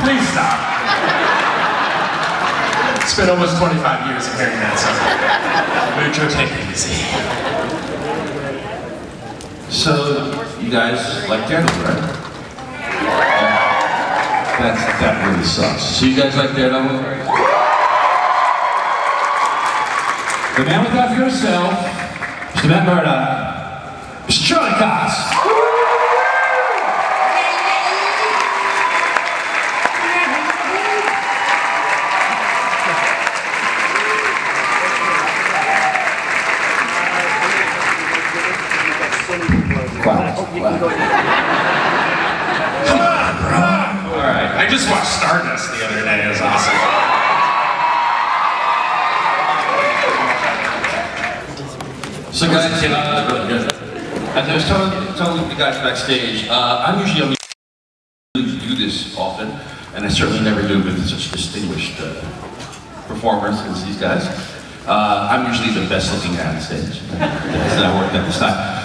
Please stop. It's been almost 25 years of hearing that song. Mucho, take it easy. So, you guys like Daredevil, right? That really sucks. So you guys like Daredevil? The man without for yourself, Mr. Matt Murdoch, Mr. Charlie Cox. Come on, bro. All right. I just watched Stardust the other day. It was awesome. So guys, as I was telling the guys backstage, I'm usually able to do this often, and I certainly never do with such distinguished performers as these guys. I'm usually the best looking guy on stage. That's not worked out this time.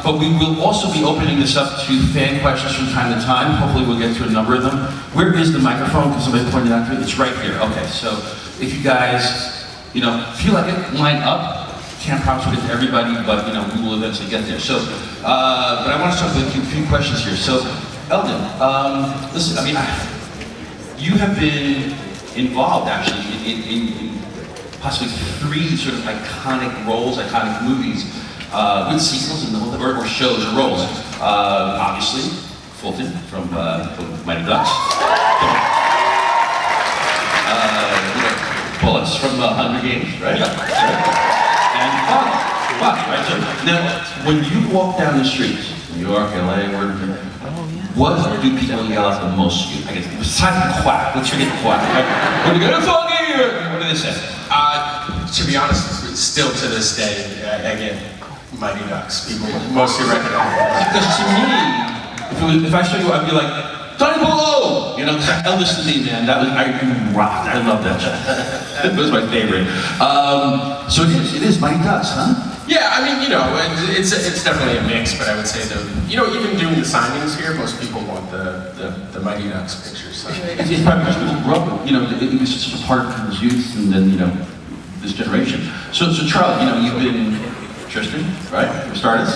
But we will also be opening this up to fan questions from time to time. Hopefully we'll get to a number of them. Where is the microphone? Because somebody pointed out to me. It's right here. Okay, so if you guys, feel like it, line up. Can't promise we'll get to everybody, but we will eventually get there. So, but I want to start with a few questions here. So, Elden, listen, you have been involved actually in possibly 3 sort of iconic roles, iconic movies, with sequels or shows or roles. Obviously, Fulton from Mighty Ducks. Bullets from Hunger Games, right? Yeah. And Foggy, right? So now, when you walk down the streets, New York, LA, what do people yell out the most to you? I guess, besides the quack, let's forget the quack. Right? When you go to Foggy, what do they say? To be honest, still to this day, again, Mighty Ducks. People mostly recognize it. Because to me, if I show you, I'd be like, Donnie Below! Elvis to me, man, I rocked. I love that shit. It was my favorite. So it is Mighty Ducks, huh? Yeah, it's definitely a mix, but I would say even doing the signings here, most people want the Mighty Ducks pictures. So. It's probably because people grew up with, it was just a part of people's youth and then, this generation. So Charlie, you've been Tristan, right? For starters.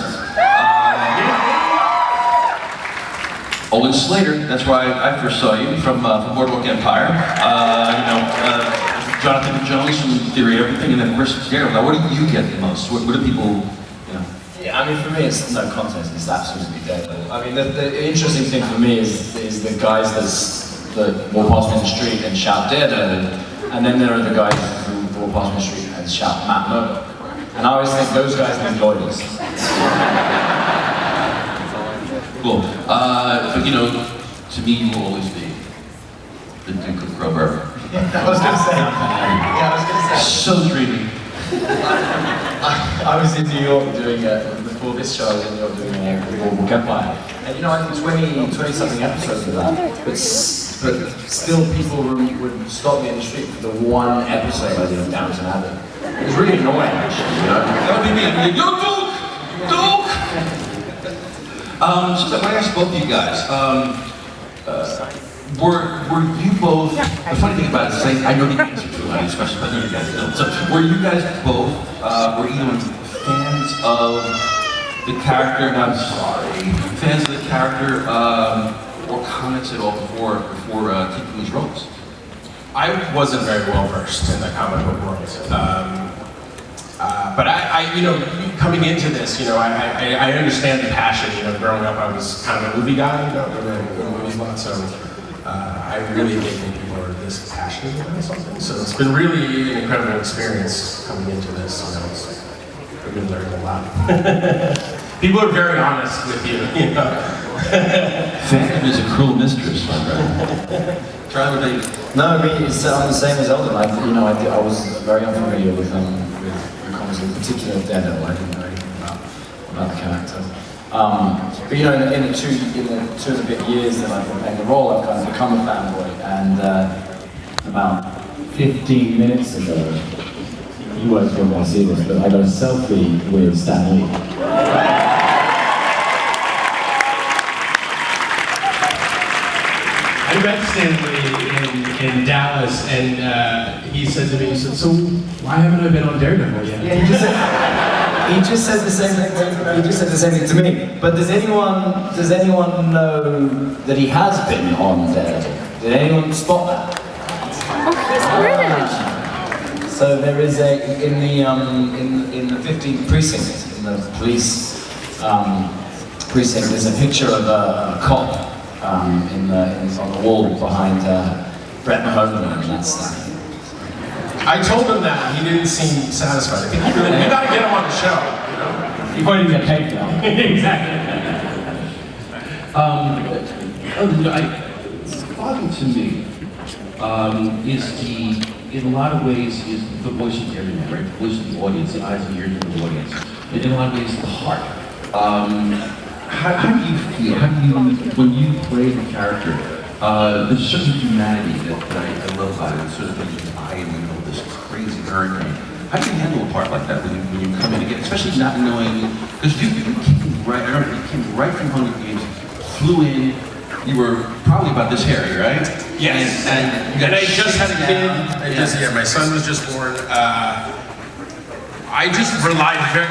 Olin Slater, that's where I first saw you, from Boardwalk Empire. Jonathan Jones from Theory Everything, and then of course Daredevil. Now, what do you get the most? What do people, Yeah, for me it's no contest, it's absolutely Daredevil. The interesting thing for me is the guys that walk past me in the street and shout Daredevil, and then there are the guys who walk past me in the street and shout Matt Murdoch. And I always think those guys need lawyers. Cool. But to me, you will always be the Duke of Grover. I was going to say. So dreamy. I was in New York doing, before this show, I was in New York doing Boardwalk Empire. And I think 20-something episodes of that. But still people would stop me in the street for the one episode I did of Downton Abbey. It was really annoying, actually, That would be me. Yo, Duke! So when I asked both of you guys, were you both, the funny thing about it is I know the answer to a lot of these questions, but I know you guys don't. So were you guys both, were either fans of the character, and I'm sorry, fans of the character, or comics at all before taking these roles? I wasn't very well versed in the comic book world. But coming into this, I understand the passion. Growing up, I was kind of a movie guy, really a movie buff, so I really didn't think people are this passionate about something. So it's been really an incredible experience coming into this. I've been learning a lot. People are very honest with you. Fandom is a cruel mistress, my brother. Try what they. No, it's the same as Elden. I was very unfamiliar with comics, in particular Daredevil. I didn't know anything about the character. But in the two and a bit years that I've been playing the role, I've kind of become a fanboy. And about 15 minutes ago, keywords if you're going to see this, but I got a selfie with Stan Lee. I met Stanley in Dallas, and he said to me, he said, "So why haven't I been on Daredevil yet?" Yeah, he just said the same thing. He just said the same thing to me. But does anyone know that he has been on Daredevil? Did anyone spot that? Oh, he's British. So there is in the 15th precinct, in the police precinct, there's a picture of a cop on the wall behind Brett Mahoney, and that's that. I told him that, he didn't seem satisfied. I think we gotta get him on the show. You know? You won't even get paid now. Exactly. Foggy to me is in a lot of ways, is the voice of everyone, right? The voice of the audience, the eyes and ears of the audience. And in a lot of ways, the heart. How do you feel? When you play the character, there's a certain humanity that I love about it. It's sort of like I am in the middle of this crazy hurricane. How do you handle a part like that when you come in again, especially not knowing, because you came right from Hunger Games, flew in, you were probably about this hairy, right? Yes. And I just had a kid. My son was just born. I just relied very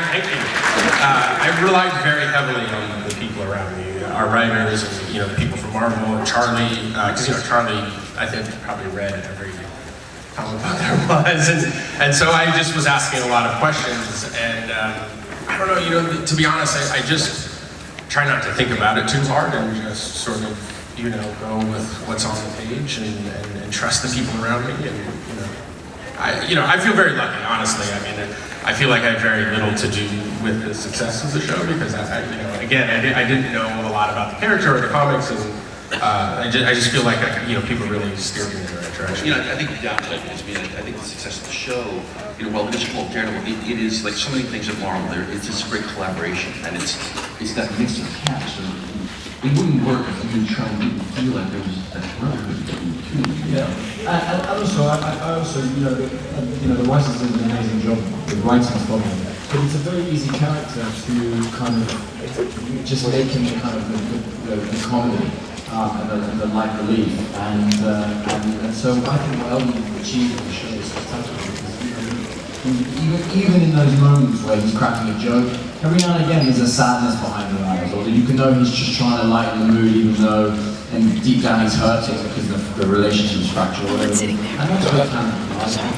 heavily on the people around me, our writers, and the people from Marvel, and Charlie, because Charlie, I think probably read every comic book there was, and so I just was asking a lot of questions, and I don't know, to be honest, I just try not to think about it too hard and just sort of, go with what's on the page and trust the people around me, and I feel very lucky, honestly. I mean, I feel like I have very little to do with the success of the show because I didn't know a lot about the character or the comics, and I just feel like people really steered me in the right direction. I think the downside is, I think the success of the show, while it is called Daredevil, it is like so many things at Marvel. It's just a great collaboration, and it's that mix of cast. It wouldn't work if you didn't try and feel like there was that brotherhood between the two. Yeah, and also, the writers did an amazing job with writing Foggy, but it's a very easy character to kind of just make him kind of the comedy and the light relief, and so I think what Elden achieved in the show is spectacular. Even in those moments where he's cracking a joke, every now and again there's a sadness behind the eyes, or you can know he's just trying to lighten the mood, even though and deep down he's hurting because the relationship's fractured or whatever. And that's what I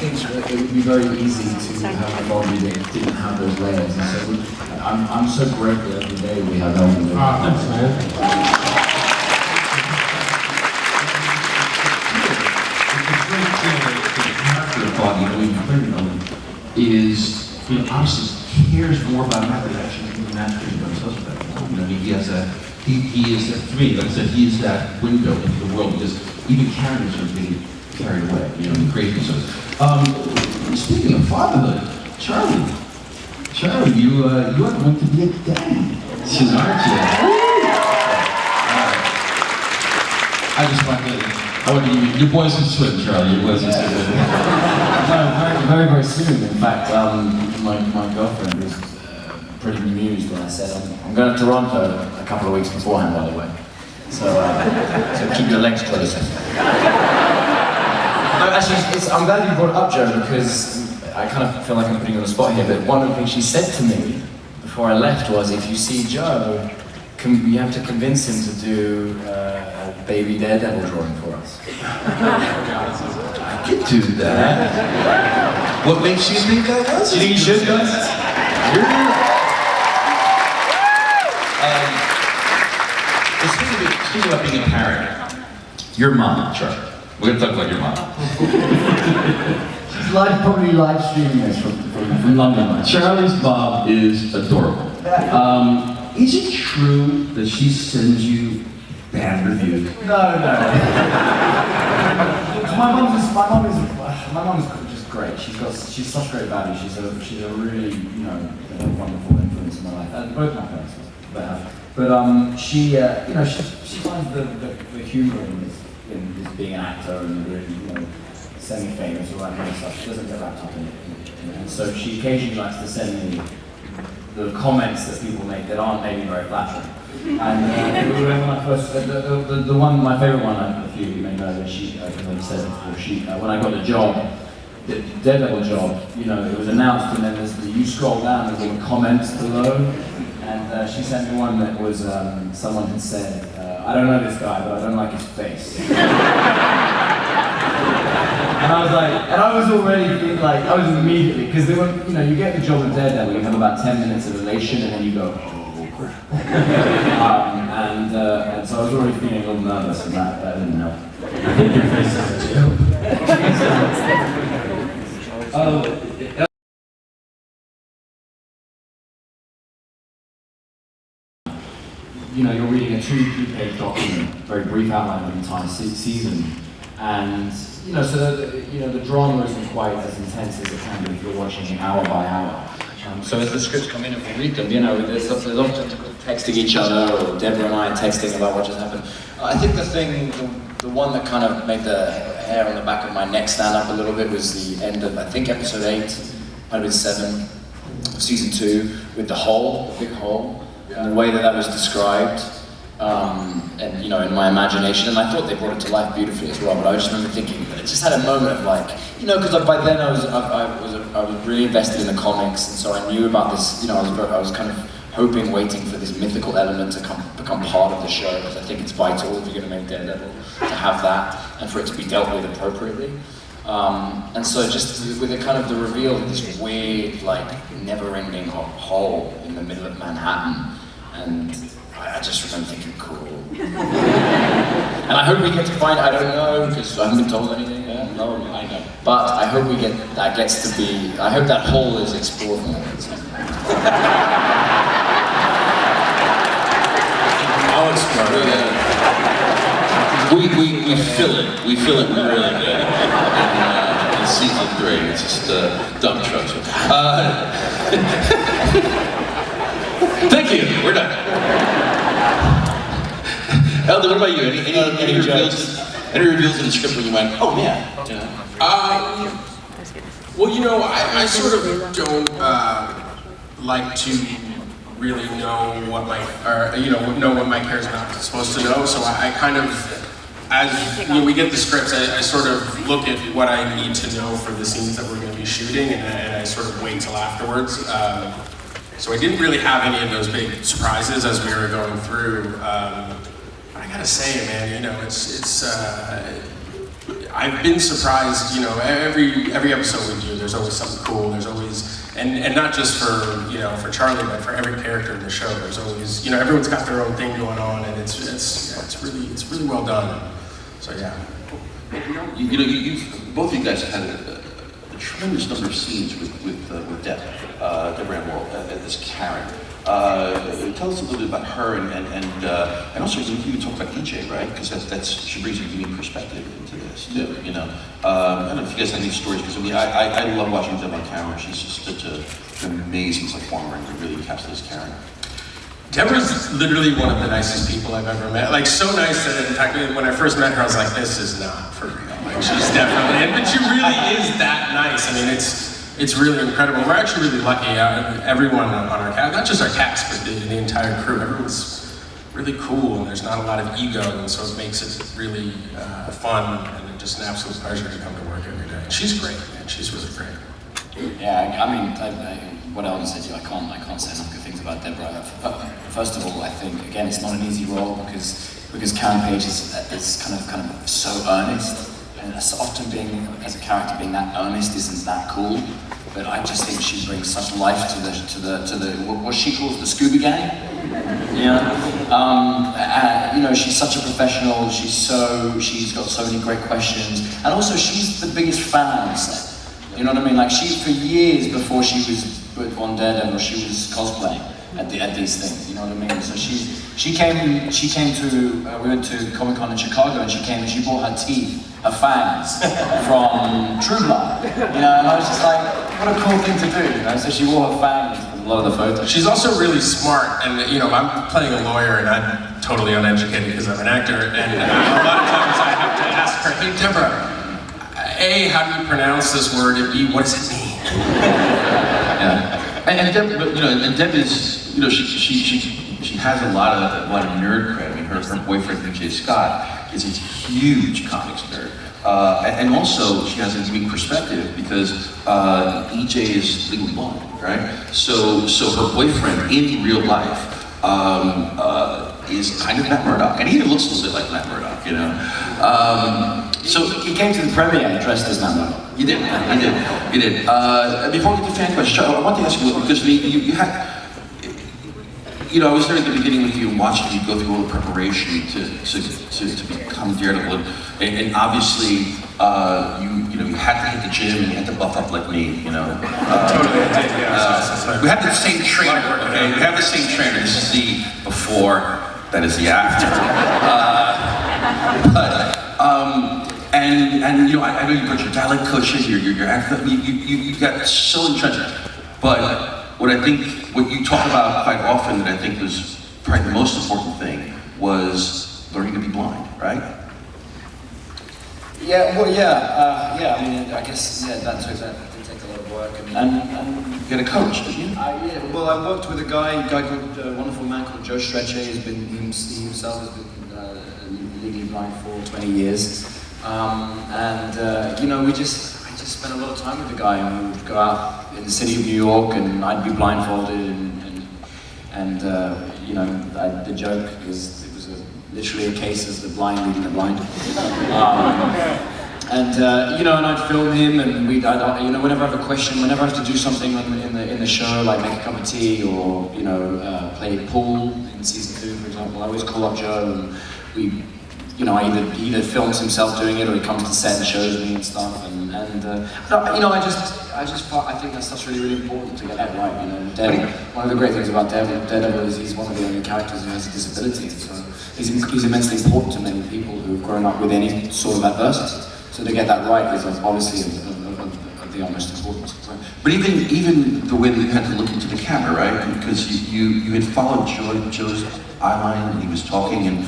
think that it would be very easy to have a Foggy that didn't have those layers. And so I'm so grateful every day we have Elden. Thanks, man. Is obviously cares more about math than actually masters themselves. He has that. He is that, to me. Like I said, he is that window into the world because even characters are getting carried away. The crazy stuff. Speaking of fatherhood, Charlie, you are going to be a dad soon, aren't you? I want to give you, your boys can swim, Charlie, your boys can swim. No, very, very soon. In fact, my girlfriend was pretty bemused when I said I'm going to Toronto a couple of weeks beforehand, by the way. So keep your legs closed. No, actually, I'm glad you brought it up, Joe, because I kind of feel like I'm putting you on the spot here. But one of the things she said to me before I left was, if you see Joe, you have to convince him to do a baby Daredevil drawing for us. I could do that. What makes you think I was? Do you think you should, guys? Speaking about being a parent, your mom, Charlie. We're going to talk about your mom. She's probably live streaming this from London. Charlie's mom is adorable. Is it true that she sends you bad reviews? No. My mom is just great. She's such great value. She's a really wonderful influence in my life. And both my parents, but she finds the humour in this being an actor and really semi-famous or that kind of stuff. She doesn't get wrapped up in it. And so she occasionally likes to send me the comments that people make that aren't maybe very flattering. And when I first, the one, my favourite one, a few of you may know that she, I've already said it before, when I got the job, the Daredevil job, you know, it was announced and then you scroll down, there's all the comments below, and she sent me one that was, someone had said, I don't know this guy, but I don't like his face. And I was like, and I was already feeling like, I was immediately, because they were, you know, you get the job of Daredevil, you have about 10 minutes of elation, and then you go, oh crap. And so I was already feeling a little nervous, and that didn't help. I think your face is too. You know, you're reading a 2-3-page document, very brief outline of the entire season, and you know, so the drama isn't quite as intense as it can be if you're watching it hour by hour. So as the scripts come in and we read them, you know, there's often texting each other, or Deborah and I texting about what just happened. I think the one that kind of made the hair on the back of my neck stand up a little bit was the end of, I think, episode 8, might have been 7, of season 2, with the hole, the big hole, and the way that was described. And you know, in my imagination, and I thought they brought it to life beautifully as well. But I just remember thinking, I just had a moment of like, you know, because by then I was really invested in the comics, and so I knew about this. You know, I was kind of hoping, waiting for this mythical element to become part of the show, because I think it's vital if you're going to make Daredevil to have that, and for it to be dealt with appropriately. And so just with the kind of the reveal of this weird, like, never-ending hole in the middle of Manhattan, and I just remember thinking, cool. And I hope we get to find, I don't know, because I haven't been told anything. Yeah, no, I know. But I hope that gets to be, I hope that hole is explored more. I'll explore it. We fill it really good. In season 3, it's just dump trucks. Thank you, we're done. Elden, what about you? Any reveals in the script when you went, oh yeah? You know? Well, you know, I sort of don't like to really know what my character's not supposed to know. So I kind of, as we get the scripts, I sort of look at what I need to know for the scenes that we're going to be shooting, and I sort of wait till afterwards. So I didn't really have any of those big surprises as we were going through. I gotta say, man, you know, it's I've been surprised, you know, every episode we do, there's always something cool, there's always, and not just for, you know, for Charlie, but for every character in the show, there's always, you know, everyone's got their own thing going on, and it's really well done. So yeah. You know, you've both of you guys have had a tremendous number of scenes with Deborah Ann Worrell as Karen. Tell us a little bit about her, and also you can talk about EJ, right? Because she brings a unique perspective into this too. You know, I don't know if you guys have any stories, because I mean, I love watching Deb on camera. She's just such an amazing performer, and really encapsulates Karen. Deborah's literally one of the nicest people I've ever met. Like, so nice that, in fact, when I first met her, I was like, this is not for real. Like, she's definitely, but she really is that nice. I mean, it's really incredible. We're actually really lucky. Everyone on our cast, not just our cast, but the entire crew, everyone's really cool, and there's not a lot of ego, and so it makes it really fun, and just an absolute pleasure to come to work every day. And she's great, man. She's really great. Yeah, I mean, what Elden said to you, I can't say enough good things about Deborah. First of all, I think, again, it's not an easy role, because Karen Page is kind of so earnest, and so often being, as a character, being that earnest isn't that cool. But I just think she brings such life to the what she calls the Scooby Gang. You know, she's such a professional. She's got so many great questions, and also she's the biggest fan on set. You know what I mean? Like, for years before she was on Daredevil, she was cosplaying at these things. You know what I mean? So she came to we went to Comic-Con in Chicago, and she brought her teeth, her fangs from True Blood. You know, and I was just like, what a cool thing to do. You know, so she wore her fangs for a lot of the photos. She's also really smart, and you know, I'm playing a lawyer, and I'm totally uneducated because I'm an actor, and a lot of times I have to ask her, hey Deborah, A, how do you pronounce this word, and B, what does it mean? Yeah. And Deb, and Deb is, she has a lot of nerd cred. I mean, her boyfriend, EJ Scott, is a huge comics nerd. And also, she has a unique perspective because EJ is legally blind, right? So her boyfriend in real life is kind of Matt Murdoch, and he even looks a little bit like Matt Murdoch, you know. So he came to the premiere dressed as Matt Murdoch. You did. Before we get to fan questions, I want to ask you because you had. I was there at the beginning with you and watching you go through all the preparation to become Daredevil, and obviously you had to hit the gym and you had to buff up like me, Totally, yeah. We have the same trainer, okay? We have the same trainer. This is the before, that is the after. And I know you got your talent coaches, your actor, you got so entrenched, but. What you talk about quite often that I think was probably the most important thing was learning to be blind, right? Yeah, well, yeah. I mean, I guess that did take a lot of work. And you had a coach, didn't you? Well, I worked with a guy called a wonderful man called Joe Strecce. He himself has been legally blind for 20 years, I just spent a lot of time with the guy, and we would go out in the city of New York, and I'd be blindfolded, the joke is it was literally a case of the blind leading the blind. And I'd film him, and whenever I have a question, whenever I have to do something in the show, like make a cup of tea or play pool in season 2, for example, I always call up Joe, and we. He either films himself doing it or he comes to set and shows me and stuff. I think that stuff's really, really important to get that right. One of the great things about Daredevil is he's one of the only characters who has a disability. So he's immensely important to many people who have grown up with any sort of adversity. So to get that right is obviously of the utmost importance. But even the way that you had to look into the camera, right? Because you had followed Joe's eyeline and he was talking and.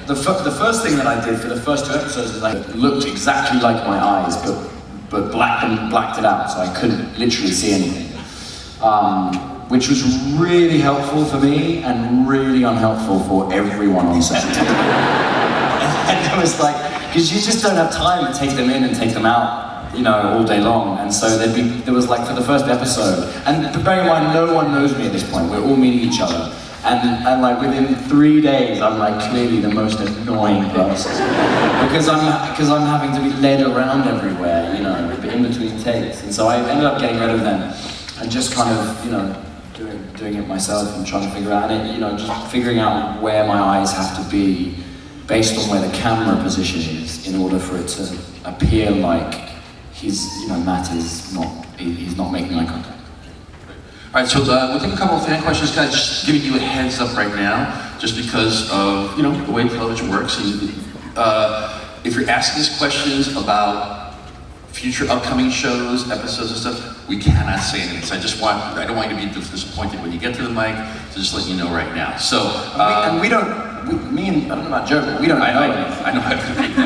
The first thing that I did for the first 2 episodes is I looked exactly like my eyes, but blacked it out, so I couldn't literally see anything. Which was really helpful for me and really unhelpful for everyone on set. And it was like, because you just don't have time to take them in and take them out, all day long. And so there was like for the first episode, and bearing in mind no one knows me at this point, we're all meeting each other. And like within 3 days, I'm like clearly the most annoying person because I'm having to be led around everywhere, in between takes. And so I ended up getting rid of them and just kind of, doing it myself and trying to figure out just figuring out where my eyes have to be based on where the camera position is in order for it to appear like Matt is he's not making eye contact. All right, so we'll take a couple of fan questions, guys. Just giving you a heads up right now, just because of the way television works. And if you're asking us questions about future upcoming shows, episodes, and stuff, we cannot say anything. So I don't want you to be disappointed when you get to the mic. So just let you know right now. So I don't know about Joe, but we don't know anything. I know.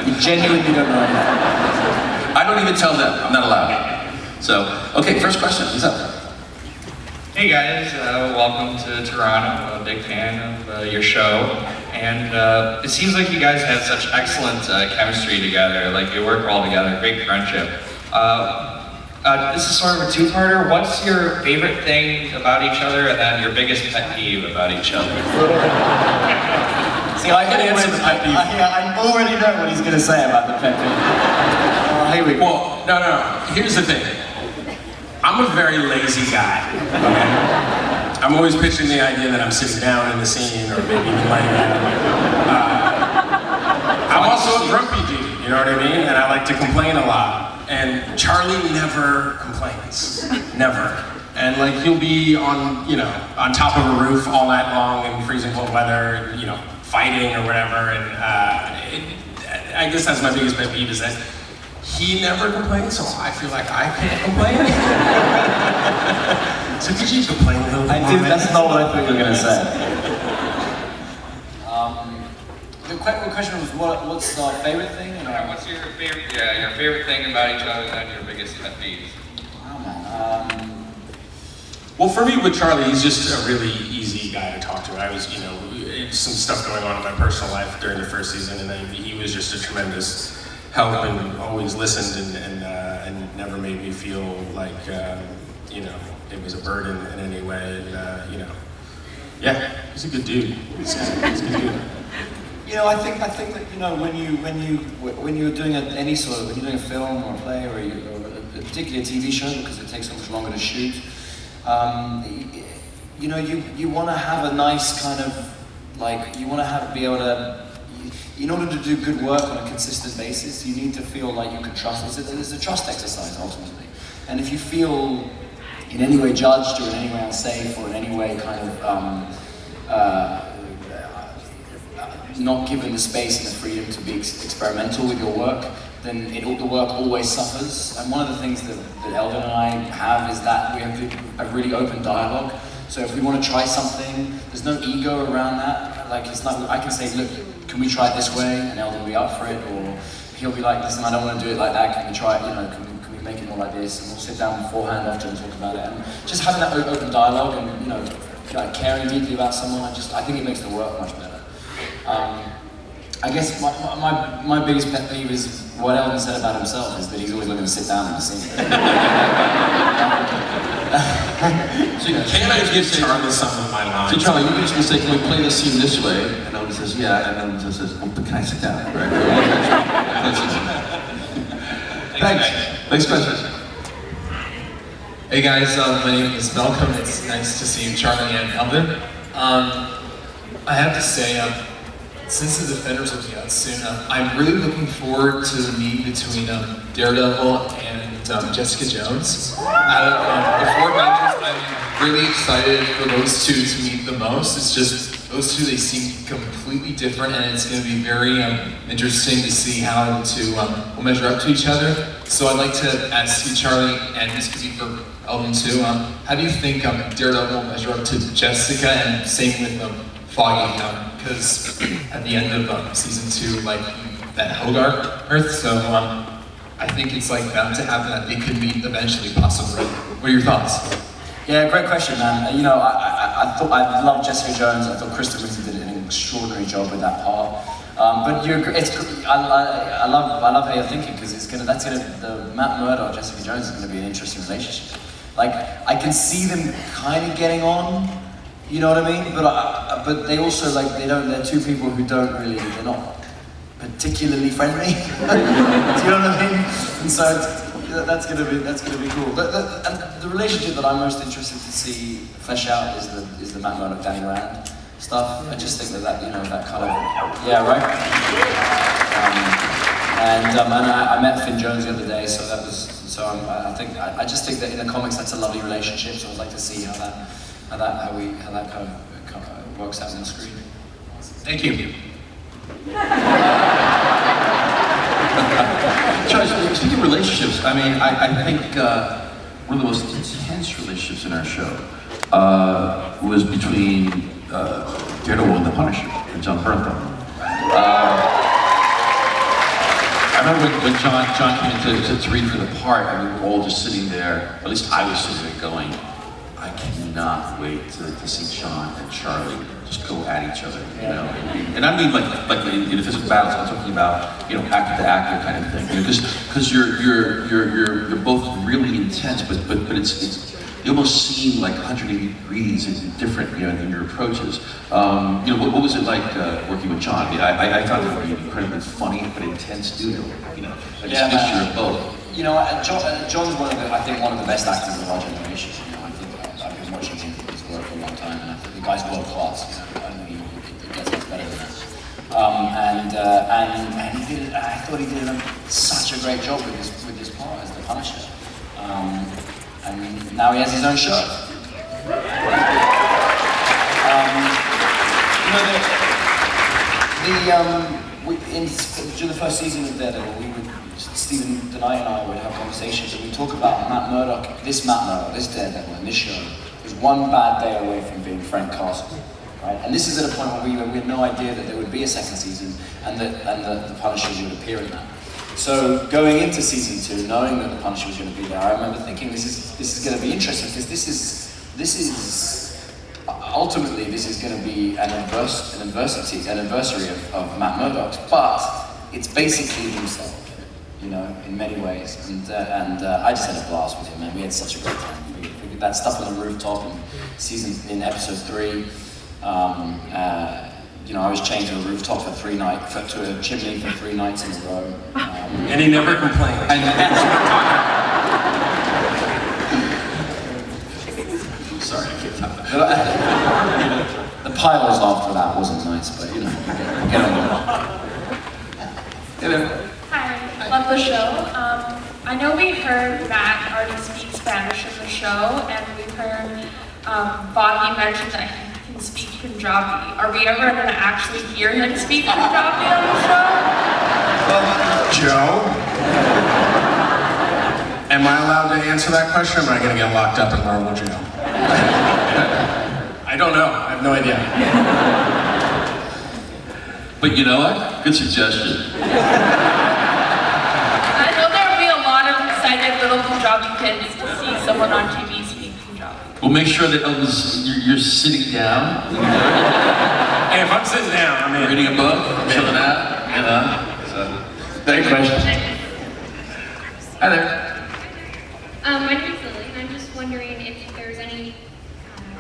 We genuinely don't know anything. I don't even tell them. I'm not allowed. So okay, first question. What's up? Hey guys, welcome to Toronto. I'm a big fan of your show, and it seems like you guys have such excellent chemistry together. Like you work well together, great friendship. This is sort of a two-parter. What's your favorite thing about each other, and then your biggest pet peeve about each other? See, I already know what he's going to say about the pet peeve. Here we go. Well, no. Here's the thing. I'm a very lazy guy, okay? I'm always pitching the idea that I'm sitting down in the scene or maybe even laying down. I'm also a grumpy dude, you know what I mean? And I like to complain a lot. And Charlie never complains, never. And like he'll be on top of a roof all night long in freezing cold weather, fighting or whatever. And I guess that's my biggest pet peeve is that he never complains, so I feel like I can't complain. So could you complain a little bit? That's not what I thought you were going to say. question was what's our favorite thing? What's your favorite thing about each other and your biggest pet peeves? Wow, man. Well, for me with Charlie, he's just a really easy guy to talk to. I was, some stuff going on in my personal life during the first season, and then he was just a tremendous help and always listened and never made me feel like, it was a burden in any way. And, yeah, he's a good dude. He's a good dude. I think that when you're doing any sort of, when you're doing a film or a play or particularly a TV show, because it takes so much longer to shoot, you want to have a nice kind of you want to be able to. In order to do good work on a consistent basis, you need to feel like you can trust. It's a trust exercise ultimately, and if you feel in any way judged or in any way unsafe or in any way kind of not given the space and the freedom to be experimental with your work, then the work always suffers. And one of the things that Elden and I have is that we have a really open dialogue. So if we want to try something, there's no ego around that. Like it's not, I can say, look, can we try it this way? And Elden will be up for it, or he'll be like, listen, I don't want to do it like that. Can we try it? Can we make it more like this? And we'll sit down beforehand after and talk about it. And just having that open dialogue and caring deeply about someone, I think it makes the work much better. I guess my biggest pet peeve is what Elden said about himself, is that he's always looking to sit down in the scene. So can I just say Charlie some of my lines? So Charlie, you're just gonna say, can we play this scene this way? And Elden says, yeah, and Elden just says, but can I sit down? Right? Thanks, Chris. Hey guys, my name is Malcolm. It's nice to see you, Charlie and Elden. I have to say, since the Defenders will be out soon, I'm really looking forward to the meet between Daredevil and Jessica Jones. Out of the four Avengers, I'm really excited for those two to meet the most. It's just, those two, they seem completely different, and it's going to be very interesting to see how the two will measure up to each other. So I'd like to ask you, Charlie, and this could be for Elden too, how do you think Daredevil will measure up to Jessica, and same with Foggy, because at the end of season 2, that Hogarth Earth, so I think it's bound to happen that they could meet eventually, possibly. What are your thoughts? Yeah, great question, man. I love Jessica Jones. I thought Kristen Wiig did an extraordinary job with that part. But I love how you're thinking, because the Matt Murdoch, Jessica Jones is going to be an interesting relationship. I can see them kind of getting on. You know what I mean? But they also they're two people who they're not particularly friendly. Do you know what I mean? And so that's gonna be cool. But the relationship that I'm most interested to see flesh out is the Matt Murdoch, Danny Rand stuff. I just think that that kind of, yeah, right. And I met Finn Jones the other day, so that was I just think that in the comics that's a lovely relationship. So I'd like to see how that kind of works out on the screen. Thank you. Charlie, speaking of relationships, I think one of the most intense relationships in our show was between Daredevil and the Punisher, and John Bernthal. I remember when John came in to read for the part, and we were all just sitting there, at least I was sitting there going, I cannot wait to see John and Charlie just go at each other, And I mean, like in the physical battles, I'm talking about, actor to actor kind of thing, because you're both really intense, but you almost seem like 180 degrees and different, in your approaches. What was it like working with John? I found him to be incredibly funny but intense dude. This mixture of both. John's one of the best actors of our generation. I've been watching his work for a long time, and I think the guy's world class. I don't think he gets much better than that. And he did. I thought he did such a great job with this part as the Punisher. And now he has his own show. During the first season of Daredevil, Stephen DeKnight and I would have conversations, and we'd talk about Matt Murdoch, this Daredevil in this show, was one bad day away from being Frank Castle. right? And this is at a point where we had no idea that there would be a second season and that the Punisher would appear in that. So going into season 2, knowing that the Punisher was going to be there, I remember thinking this is going to be interesting because this is ultimately this is going to be an anniversary of Matt Murdoch, but it's basically himself, you know, in many ways. And I just had a blast with him, man. We had such a great time. We did that stuff on the rooftop in episode 3. You know, I was chained to a rooftop to a chimney for 3 nights in a row. And he never complained. Sorry, I can't tell. The piles after that wasn't nice, but you know, get on with it. Hi, love the show. I know we heard Matt already speak Spanish in the show, and we've heard Foggy mention that he can speak Punjabi. Are we ever going to actually hear him speak Punjabi on the show? Joe? Am I allowed to answer that question, or am I going to get locked up in Marvel jail? I don't know. I have no idea. But you know what? Good suggestion. I know there will be a lot of excited little Punjabi kids to see someone on TV speak Punjabi. We'll make sure that you're sitting down. Hey, if I'm sitting down, I'm in. Reading a book, chilling out, you know. So, great question. Hi there. My name is Lily, and I'm just wondering if there's any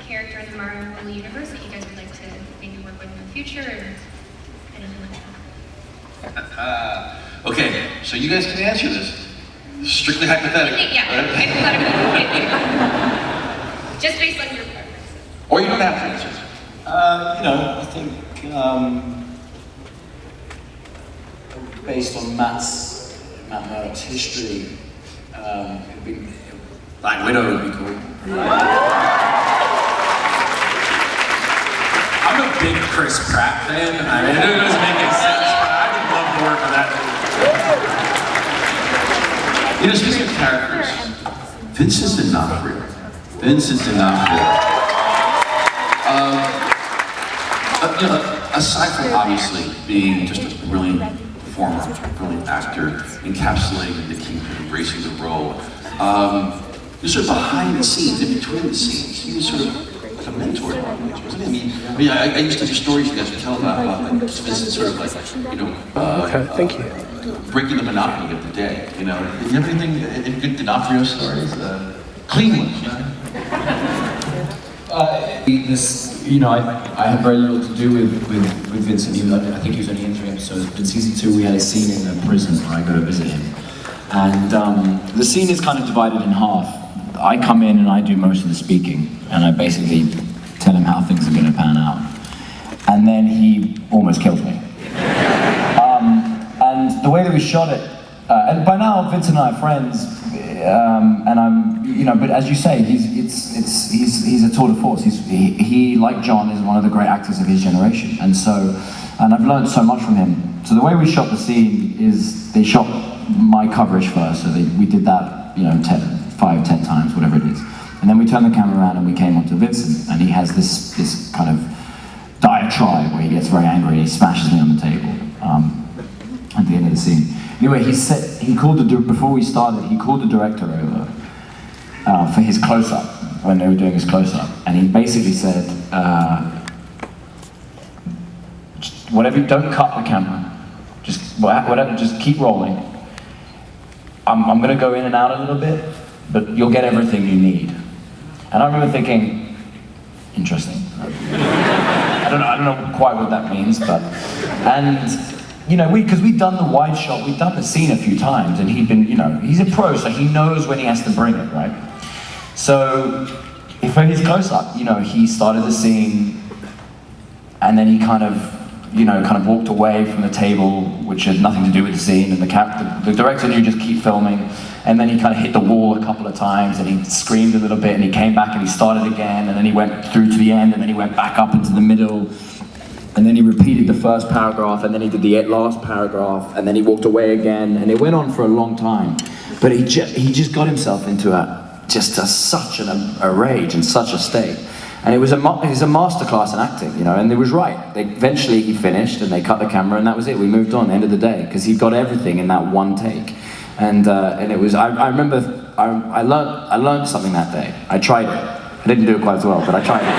character in the Marvel universe that you guys would like to maybe work with in the future, or anything like that. Okay, so you guys can answer this. Strictly hypothetical. Yeah, right? hypothetical. Just based on your preference. Or you don't have to answer. You know, I think based on Matt Murdoch's history, it'd be, Black Widow would be cool. I'm a big Chris Pratt fan. I mean, it doesn't make any sense, but I would love to work with that. You know, speaking of characters, Vincent D'Onofrio. You know, aside from obviously being just a brilliant performer, brilliant actor, encapsulating the Kingpin, embracing the role, you're sort of behind the scenes, in between the scenes. He was sort of like a mentor in a lot of ways, wasn't he? I used to hear stories you guys would tell about Vincent sort of like, you know, Thank you. breaking the monotony of the day, you know. Did you have anything, any good D'Onofrio stories? Clean ones, you know? You know, I had very little to do with Vincent. I think he was only in 3 episodes. But in season 2, we had a scene in the prison where I go to visit him. And the scene is kind of divided in half. I come in and I do most of the speaking, and I basically tell him how things are going to pan out. And then he almost kills me. And the way that we shot it, and by now Vincent and I are friends, and I'm, you know, but as you say, he's a tour de force. He, like John, is one of the great actors of his generation, and I've learned so much from him. So the way we shot the scene is they shot my coverage first, so we did that, you know, 5, 10 times, whatever it is, and then we turned the camera around and we came onto Vincent, and he has this kind of diatribe where he gets very angry and he smashes me on the table at the end of the scene. Anyway, before we started, he called the director over for his close-up, when they were doing his close-up, and he basically said, whatever, don't cut the camera, just keep rolling. I'm going to go in and out a little bit, but you'll get everything you need. And I remember thinking, interesting. I don't know quite what that means, and you know, because we'd done the wide shot, we'd done the scene a few times, and he'd been, you know, he's a pro, so he knows when he has to bring it, right? So, for his close-up, you know, he started the scene, and then he kind of walked away from the table, which had nothing to do with the scene, and the director knew just keep filming, and then he kind of hit the wall a couple of times, and he screamed a little bit, and he came back and he started again, and then he went through to the end, and then he went back up into the middle, and then he repeated the first paragraph, and then he did the last paragraph, and then he walked away again, and it went on for a long time. But he just got himself into such a rage and such a state. And it was a masterclass in acting, you know, and it was right. Eventually he finished and they cut the camera and that was it. We moved on, end of the day, because he got everything in that one take. And it was, I remember, I learned something that day. I tried it. I didn't do it quite as well, but I tried it.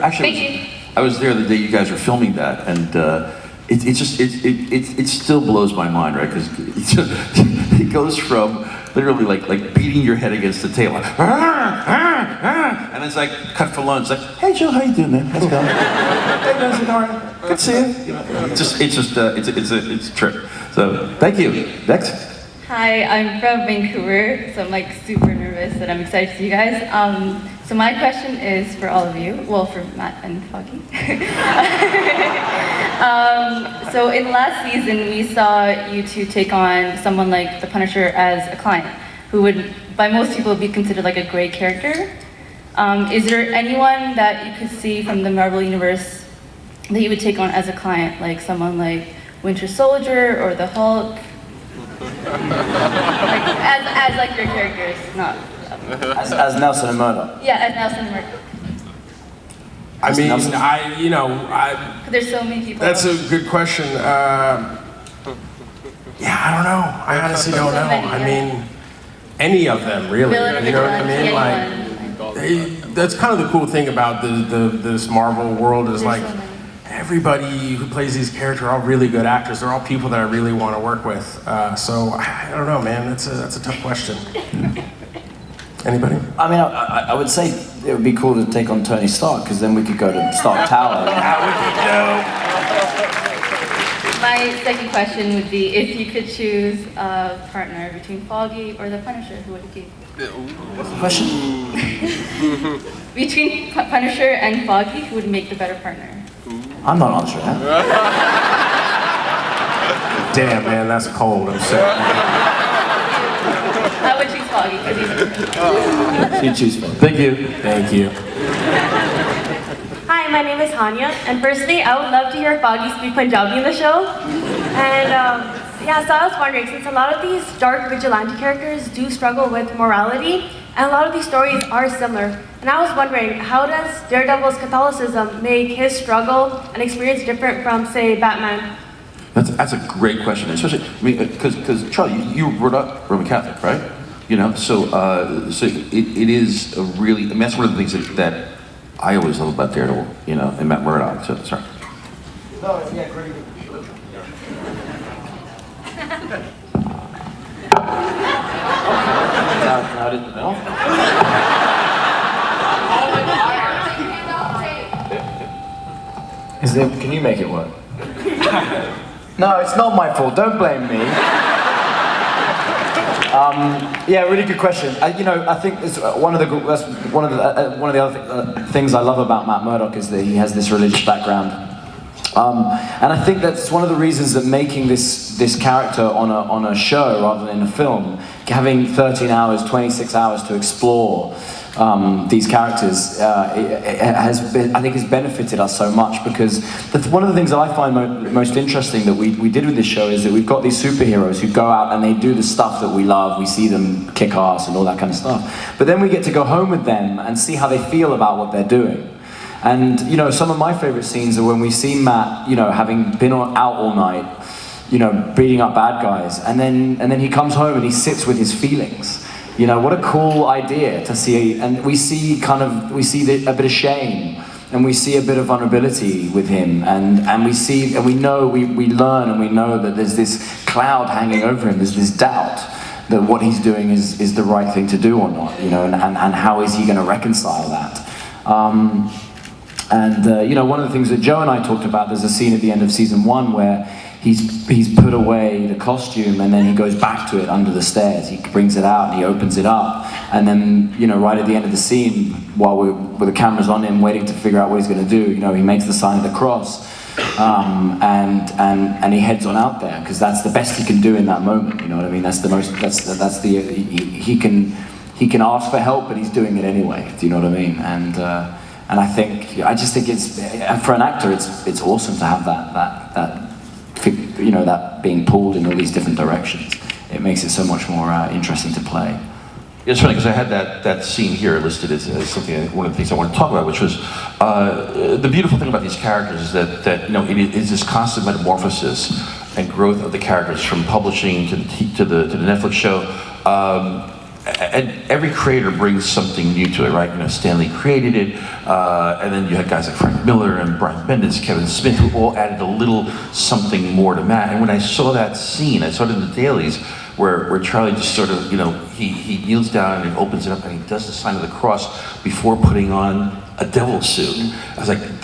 Actually, I was there the day you guys were filming that, and it still blows my mind, right? Because it goes from literally like beating your head against the table, and it's like cut for lunch. Like, hey Joe, how you doing, man? How's it going? Hey Vincent, how are you? Good to see you. You know, it's a trip. So thank you. Next. Hi, I'm from Vancouver, so I'm like super nervous that I'm excited to see you guys. So my question is for all of you, well, for Matt and Foggy. So in the last season, we saw you two take on someone like the Punisher as a client, who would, by most people, be considered like a great character. Is there anyone that you could see from the Marvel Universe that you would take on as a client, like someone like Winter Soldier or the Hulk? Like, as like your characters, not... As Nelson and Murdoch. Yeah, as Nelson and Murdoch. I mean, There's so many people. That's a good question. Yeah, I don't know. I honestly don't know. I mean, any of them, really. You know what I mean? Like, that's kind of the cool thing about this Marvel world is like, everybody who plays these characters are all really good actors. They're all people that I really want to work with. So I don't know, man. That's a tough question. Anybody? I mean, I would say it would be cool to take on Tony Stark, because then we could go to Stark Tower. My second question would be, if you could choose a partner between Foggy or the Punisher, who would it be? What's the question? Between Punisher and Foggy, who would make the better partner? I'm not answering that. Damn, man, that's cold. I'm sorry. I would choose Foggy, because he's... You choose Foggy. Thank you. Thank you. Hi, my name is Hanya, and personally, I would love to hear Foggy speak Punjabi in the show. And yeah, so I was wondering, since a lot of these dark vigilante characters do struggle with morality, and a lot of these stories are similar, and I was wondering, how does Daredevil's Catholicism make his struggle and experience different from, say, Batman? That's a great question, especially, I mean, because Charlie, you were brought up Roman Catholic, right? You know, so it is a really, I mean, that's one of the things that I always love about Daredevil, you know, and Matt Murdoch. So sorry. No, yeah, great. Now did the bell? Is there? Can you make it work? No, it's not my fault. Don't blame me. Yeah, really good question. You know, I think it's one of the other things I love about Matt Murdoch is that he has this religious background, and I think that's one of the reasons that making this character on a show rather than in a film, having 13 hours, 26 hours to explore these characters, I think has benefited us so much, because one of the things that I find most interesting that we did with this show is that we've got these superheroes who go out and they do the stuff that we love. We see them kick ass and all that kind of stuff. But then we get to go home with them and see how they feel about what they're doing. And you know, some of my favorite scenes are when we see Matt, you know, having been out all night, you know, beating up bad guys, and then he comes home and he sits with his feelings. You know, what a cool idea to see, and we see a bit of shame, and we see a bit of vulnerability with him, and we learn and we know that there's this cloud hanging over him, there's this doubt that what he's doing is the right thing to do or not, you know, and how is he going to reconcile that? You know, one of the things that Joe and I talked about, there's a scene at the end of season 1 where he's put away the costume and then he goes back to it under the stairs. He brings it out and he opens it up, and then, you know, right at the end of the scene, while with the cameras on him waiting to figure out what he's going to do, you know, he makes the sign of the cross, and he heads on out there, because that's the best he can do in that moment. You know what I mean? He can ask for help, but he's doing it anyway. Do you know what I mean? And I just think it's, for an actor, it's awesome to have that you know, that being pulled in all these different directions. It makes it so much more interesting to play. It's funny because I had that scene here listed as something, one of the things I want to talk about, which was the beautiful thing about these characters is that you know, it is this constant metamorphosis and growth of the characters from publishing to the Netflix show. And every creator brings something new to it, right? You know, Stan Lee created it, and then you had guys like Frank Miller and Brian Bendis, Kevin Smith, who all added a little something more to Matt. And when I saw that scene, I saw it in the dailies, where Charlie just sort of, you know, he kneels down and he opens it up and he does the sign of the cross before putting on a devil suit. I was like,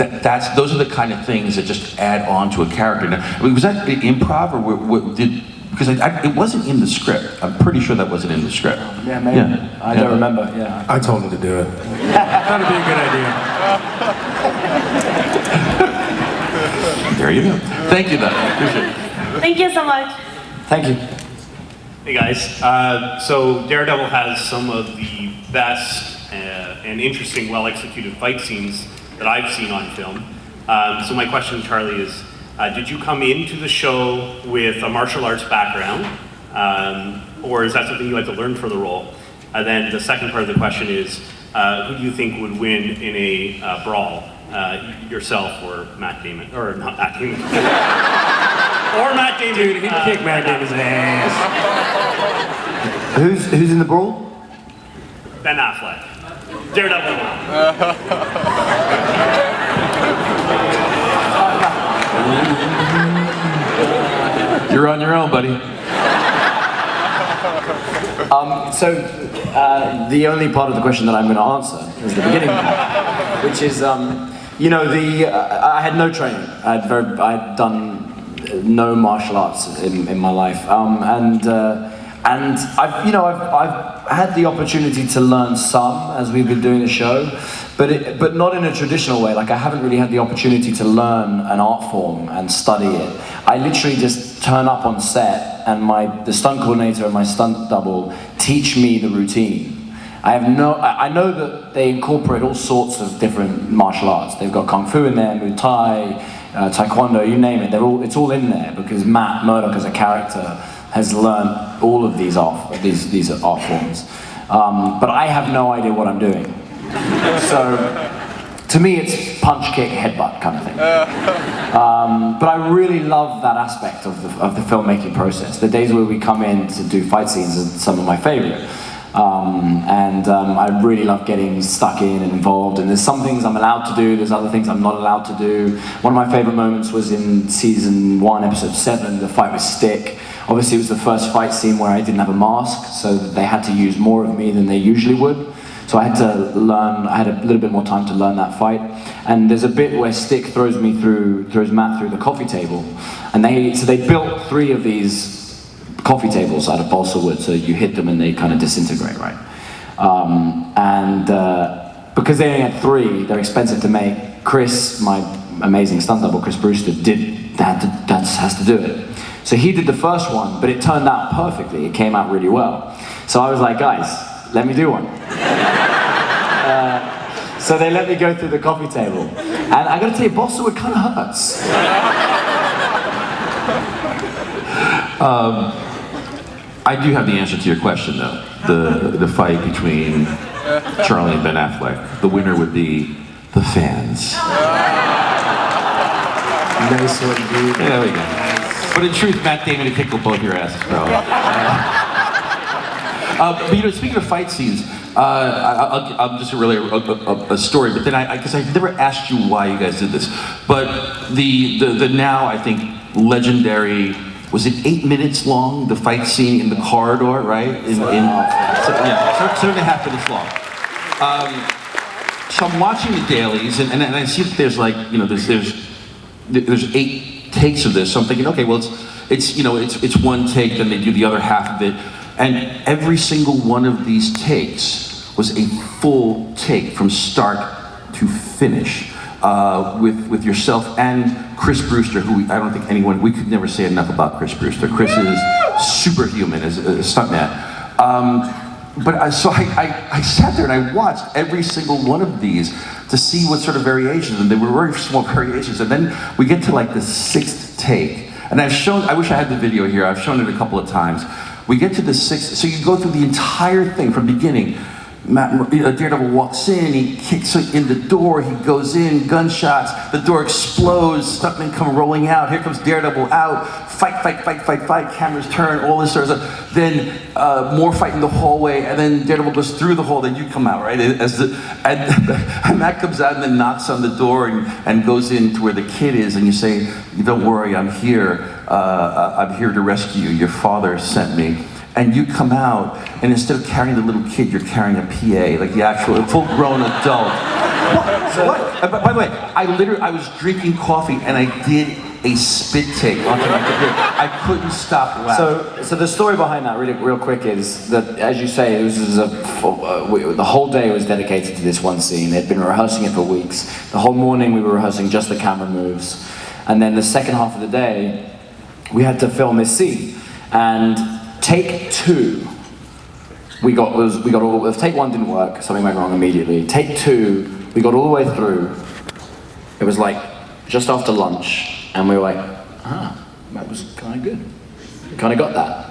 those are the kind of things that just add on to a character. Now, I mean, was that improv or what did? Because it wasn't in the script. I'm pretty sure that wasn't in the script. Yeah, maybe. Yeah. I don't remember, yeah. I told him to do it. That'd be a good idea. There you go. Thank you, though. Appreciate it. Thank you so much. Thank you. Hey guys, so Daredevil has some of the best and interesting, well-executed fight scenes that I've seen on film. So my question, Charlie, is did you come into the show with a martial arts background, or is that something you had to learn for the role? And then the second part of the question is, who do you think would win in a brawl, yourself or Matt Damon, or not Matt Damon? Or Matt Damon. Dude, he'd kick Matt Damon's ass. Who's in the brawl? Ben Affleck. Daredevil. You're on your own, buddy. The only part of the question that I'm going to answer is the beginning part, which is, you know, I had no training. I'd done no martial arts in my life, and I've had the opportunity to learn some as we've been doing the show, but not in a traditional way. Like, I haven't really had the opportunity to learn an art form and study it. I literally just turn up on set, and the stunt coordinator and my stunt double teach me the routine. I know that they incorporate all sorts of different martial arts. They've got Kung Fu in there, Muay Thai, Taekwondo, you name it. It's all in there because Matt Murdoch as a character has learned all of these art forms. But I have no idea what I'm doing. So to me, it's punch, kick, headbutt kind of thing. But I really love that aspect of the filmmaking process. The days where we come in to do fight scenes are some of my favorite. I really love getting stuck in and involved, and there's some things I'm allowed to do, there's other things I'm not allowed to do. One of my favorite moments was in season 1, episode 7, the fight with Stick. Obviously it was the first fight scene where I didn't have a mask, so they had to use more of me than they usually would. So I had a little bit more time to learn that fight. And there's a bit where Stick throws Matt through the coffee table. And they built 3 of these coffee tables out of balsa wood, so you hit them and they kind of disintegrate, right? Because they only had 3, they're expensive to make. Chris, my amazing stunt double, Chris Brewster, has to do it. So he did the first one, but it turned out perfectly. It came out really well. So I was like, guys, let me do one. So they let me go through the coffee table. And I gotta tell you, balsa wood kind of hurts. I do have the answer to your question, though. The fight between Charlie and Ben Affleck. The winner would be the fans. Nice one, dude. There we go. But in truth, Matt Damon would tickle both your asses, bro. But you know, speaking of fight scenes, I'll just relay a story. But then because I've never asked you why you guys did this, but the now I think legendary. Was it 8 minutes long, the fight scene in the corridor, right? 7.5 minutes long. So I'm watching the dailies, and I see that there's like, you know, there's 8 takes of this. So I'm thinking, okay, well, it's one take, then they do the other half of it, and every single one of these takes was a full take from start to finich. With yourself and Chris Brewster, who I don't think we could never say enough about Chris Brewster. Chris is superhuman as a stuntman. But I sat there and I watched every single one of these to see what sort of variations, and they were very small variations. And then we get to like the 6th take, and I wish I had the video here, I've shown it a couple of times, We get to the 6th, so you go through the entire thing from beginning. Daredevil walks in, he kicks in the door, he goes in, gunshots, the door explodes, stuntmen come rolling out, here comes Daredevil out, fight, cameras turn, all this sort of stuff. Then more fight in the hallway, and then Daredevil goes through the hall, then you come out, right? And Matt comes out and then knocks on the door and goes in to where the kid is, and you say, don't worry, I'm here to rescue you, your father sent me. And you come out, and instead of carrying the little kid, you're carrying a PA, like the actual full-grown adult. What? By the way, I was drinking coffee, and I did a spit take onto my computer. I couldn't stop laughing. So the story behind that, real quick, is that, as you say, the whole day was dedicated to this one scene. They'd been rehearsing it for weeks. The whole morning we were rehearsing just the camera moves, and then the second half of the day, we had to film this scene. And take 2, we got all. Take 1 didn't work. Something went wrong immediately. Take 2, we got all the way through. It was like just after lunch, and we were like, that was kind of good. We kind of got that,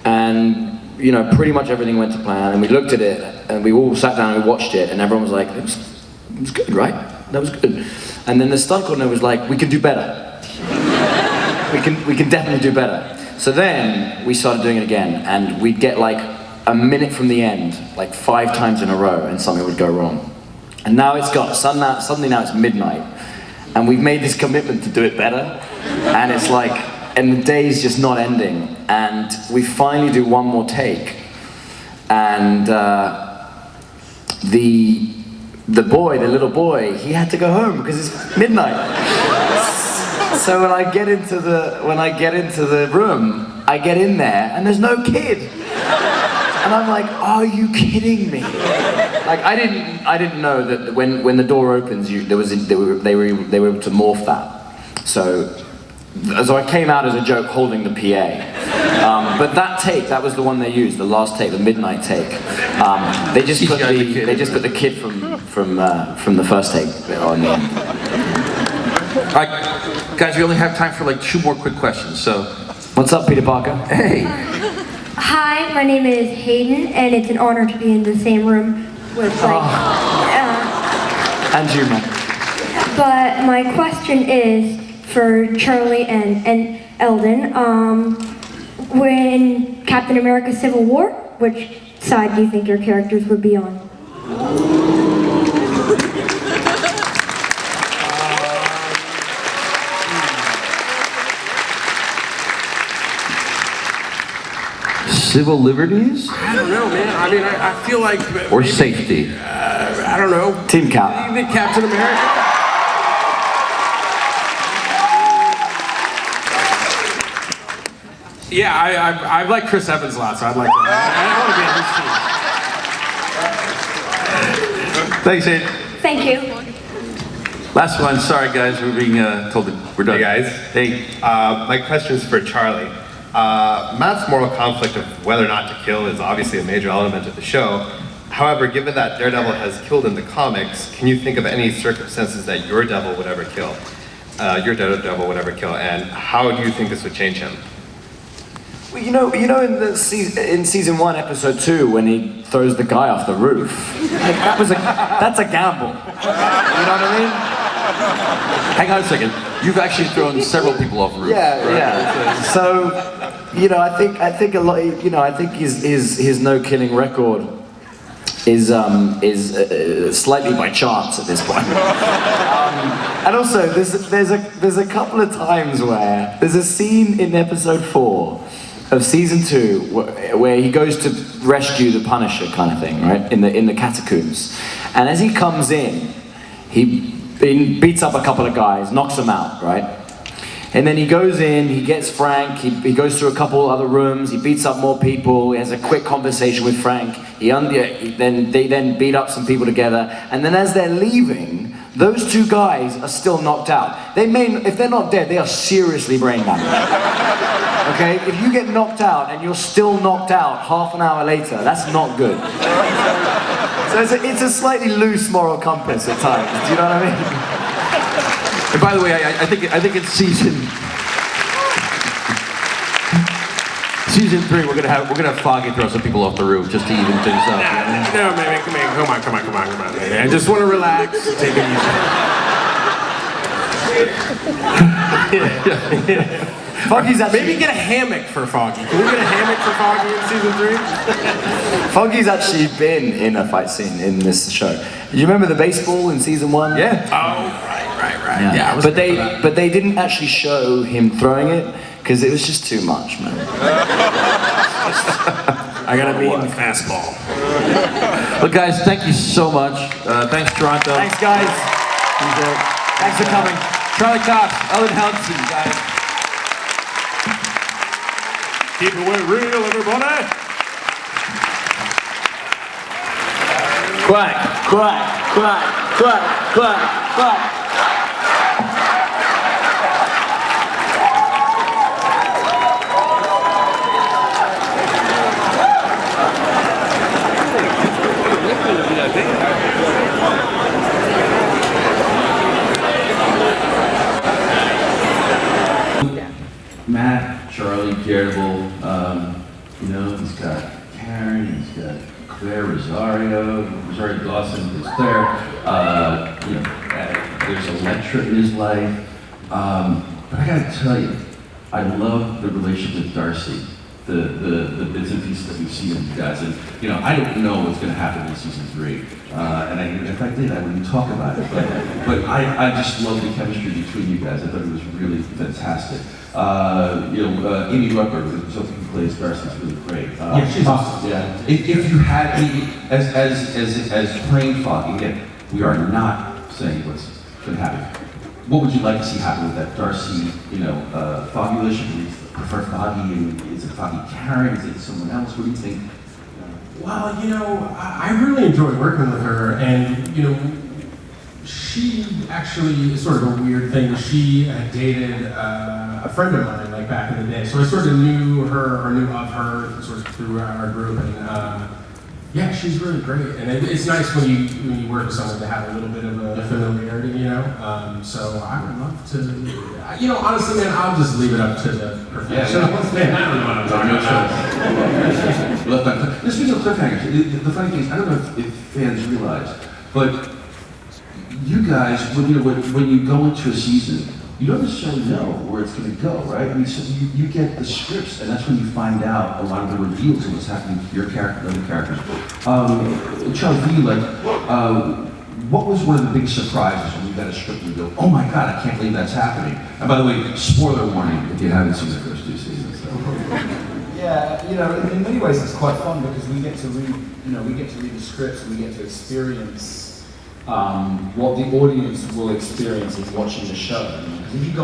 and pretty much everything went to plan. And we looked at it, and we all sat down and we watched it, and everyone was like, it was good, right? That was good. And then the stunt coordinator was like, we can do better. we can definitely do better. So then we started doing it again, and we'd get like a minute from the end, like 5 times in a row, and something would go wrong. And now suddenly now it's midnight, and we've made this commitment to do it better, and it's like, and the day's just not ending, and we finally do 1 more take, and the little boy, he had to go home because it's midnight. So when I get into the room, I get in there and there's no kid, and I'm like, are you kidding me? Like I didn't know that when the door opens, they were able to morph that. So I came out as a joke holding the PA. But that was the one they used, the last take, the midnight take. They just put the kid from the first take on the end. All right, guys, we only have time for like 2 more quick questions, so. What's up, Peter Parker? Hey. Hi, my name is Hayden, and it's an honor to be in the same room with and you, man. But my question is for Charlie and Elden. When Captain America Civil War, which side do you think your characters would be on? Civil liberties? I don't know, man. I mean, I feel like... Or maybe, safety? I don't know. Team Cap. You think Captain America? Yeah, I like Chris Evans a lot, so I'd like to... I want to be in his team. Thanks, Ed. Thank you. Last one. Sorry, guys. We're being told that we're done. Hey, guys. Hey. My question is for Charlie. Matt's moral conflict of whether or not to kill is obviously a major element of the show. However, given that Daredevil has killed in the comics, can you think of any circumstances that your Daredevil would ever kill? And how do you think this would change him? Well, you know, in season 1, episode 2, when he throws the guy off the roof, that's a gamble. You know what I mean? Hang on a second. You've actually thrown several people off roofs. Yeah, right? yeah. So, I think a lot. I think his no-killing record is slightly by chance at this point. And also, there's a couple of times where there's a scene in episode 4 of season 2 where he goes to rescue the Punisher, kind of thing, right? In the catacombs, and as he comes in, he beats up a couple of guys, knocks them out, right? And then he goes in, he gets Frank, he goes through a couple other rooms, he beats up more people, he has a quick conversation with Frank, they then beat up some people together, and then as they're leaving, those 2 guys are still knocked out. If they're not dead, they are seriously brain damaged. Okay? If you get knocked out and you're still knocked out half an hour later, that's not good. So it's a slightly loose moral compass at times, do you know what I mean? And by the way, I think it's Season 3, we're gonna have Foggy throw some people off the roof just to even things up. No, man, come on, man. I just want to relax, take it easy. Foggy's actually, Maybe get a hammock for Foggy. Can we get a hammock for Foggy in season 3? Foggy's actually been in a fight scene in this show. You remember the baseball in season 1? Yeah. Oh, right. Yeah, but they didn't actually show him throwing it because it was just too much, man. I got a mean fastball. But guys, thank you so much. Thanks, Toronto. Thanks, guys. Thanks for coming. Charlie Cox, Elden Henson, guys. Keep it real, everybody. Quack, quack, quack, quack, quack, quack. Matt, Charlie, Daredevil, he's got Karen, he's got Claire Rosario Dawson, there's Claire, there's Electra in his life. But I gotta tell you, I love the relationship with Darcy, the bits and pieces that we've seen of you guys. And, I don't know what's gonna happen in season 3. And if I did, I wouldn't talk about it. But I just love the chemistry between you guys. I thought it was really fantastic. Amy Rucker, who plays Darcy, is really great. Yeah, she's awesome. Yeah. If you had as playing Foggy, again, we are not saying what's going to happen. What would you like to see happen with that Darcy, Foggy relationship? Do you prefer Foggy, and is it Foggy Karen? Is it someone else? What do you think? Well, I really enjoyed working with her, and she actually, it's sort of a weird thing, she had dated a friend of mine, like, back in the day, so I sort of knew her, or knew of her, sort of through our group, and yeah, she's really great, and it's nice when you work with someone to have a little bit of a familiarity, so I would love to, honestly, man, I'll just leave it up to the professionals. Man, I don't know what I'm talking about. Speaking of cliffhangers, the funny thing is, I don't know if fans realize, but you guys, when you go into a season, you don't necessarily know where it's going to go, right? I mean, so you get the scripts, and that's when you find out a lot of the reveals of what's happening to your character and other characters. Charlie, for you, what was one of the big surprises when you got a script and you go, oh my God, I can't believe that's happening? And by the way, spoiler warning if you haven't seen the first 2 seasons. So. Yeah, in many ways it's quite fun because we get to read the scripts and we get to experience what the audience will experience in watching the show. Because if you go